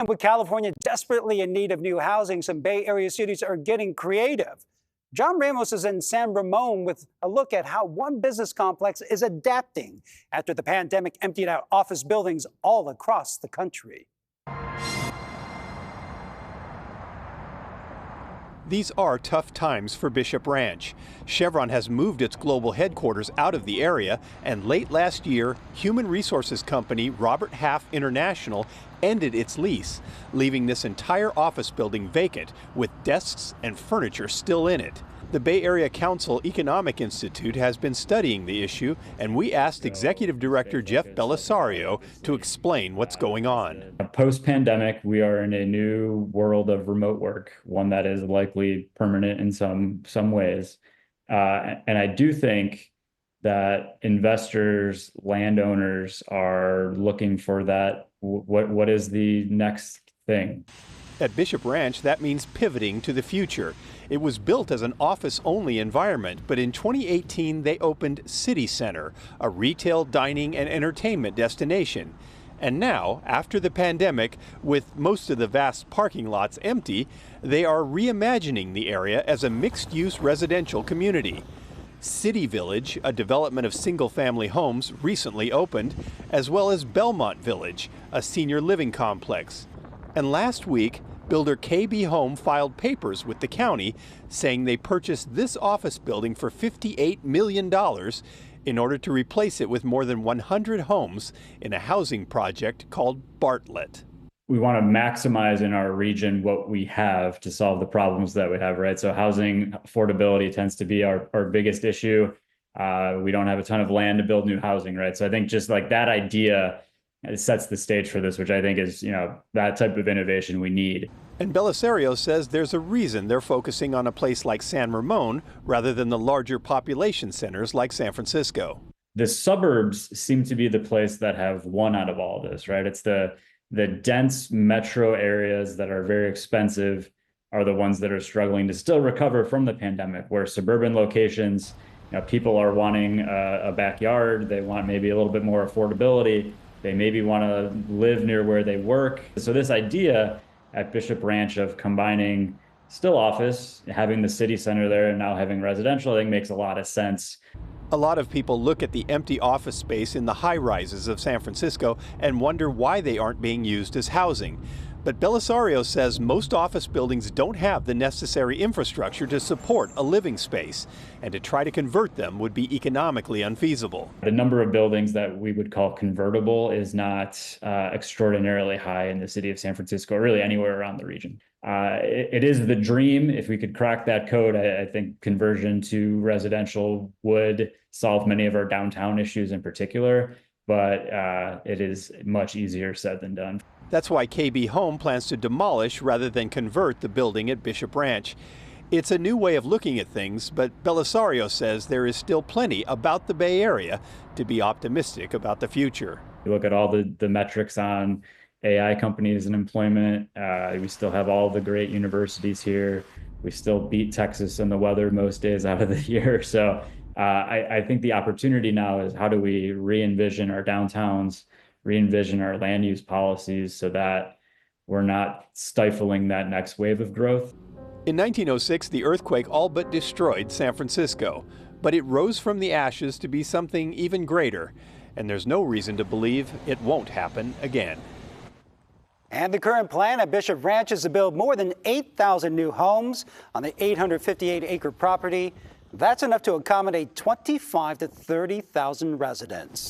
And with California desperately in need of new housing, some Bay Area cities are getting creative. John Ramos is in San Ramon with a look at how one business complex is adapting after the pandemic emptied out office buildings all across the country. These are tough times for Bishop Ranch. Chevron has moved its global headquarters out of the area, and late last year, human resources company Robert Half International ended its lease, leaving this entire office building vacant with desks and furniture still in it. The Bay Area Council Economic Institute has been studying the issue, and we asked Executive Director Jeff Belisario to explain what's going on. Post-pandemic, we are in a new world of remote work, one that is likely permanent in some ways. And I do think that investors, landowners are looking for that. What is the next thing? At Bishop Ranch, that means pivoting to the future. It was built as an office-only environment, but in 2018 they opened City Center, a retail, dining, and entertainment destination. And now, after the pandemic, with most of the vast parking lots empty, they are reimagining the area as a mixed-use residential community. City Village, a development of single-family homes, recently opened, as well as Belmont Village, a senior living complex. And last week, builder KB Home filed papers with the county saying they purchased this office building for $58 million in order to replace it with more than 100 homes in a housing project called Bartlett. We want to maximize in our region what we have to solve the problems that we have, right? So housing affordability tends to be our biggest issue. We don't have a ton of land to build new housing, right? So I think just like that idea, it sets the stage for this, which I think is, that type of innovation we need. And Belisario says there's a reason they're focusing on a place like San Ramon rather than the larger population centers like San Francisco. The suburbs seem to be the place that have won out of all this, right? It's the dense metro areas that are very expensive are the ones that are struggling to still recover from the pandemic, where suburban locations, people are wanting a backyard, they want maybe a little bit more affordability. They maybe want to live near where they work. So this idea at Bishop Ranch of combining still office, having the city center there, and now having residential, I think makes a lot of sense. A lot of people look at the empty office space in the high rises of San Francisco and wonder why they aren't being used as housing. But Belisario says most office buildings don't have the necessary infrastructure to support a living space, and to try to convert them would be economically unfeasible. The number of buildings that we would call convertible is not extraordinarily high in the city of San Francisco, or really anywhere around the region. It is the dream. If we could crack that code, I think conversion to residential would solve many of our downtown issues in particular, but it is much easier said than done. That's why KB Home plans to demolish rather than convert the building at Bishop Ranch. It's a new way of looking at things, but Belisario says there is still plenty about the Bay Area to be optimistic about the future. You look at all the metrics on AI companies and employment. We still have all the great universities here. We still beat Texas in the weather most days out of the year. So I think the opportunity now is how do we re-envision our downtowns, re-envision our land use policies so that we're not stifling that next wave of growth. In 1906, the earthquake all but destroyed San Francisco, but it rose from the ashes to be something even greater, and there's no reason to believe it won't happen again. And the current plan at Bishop Ranch is to build more than 8,000 new homes on the 858-acre property. That's enough to accommodate 25,000 to 30,000 residents.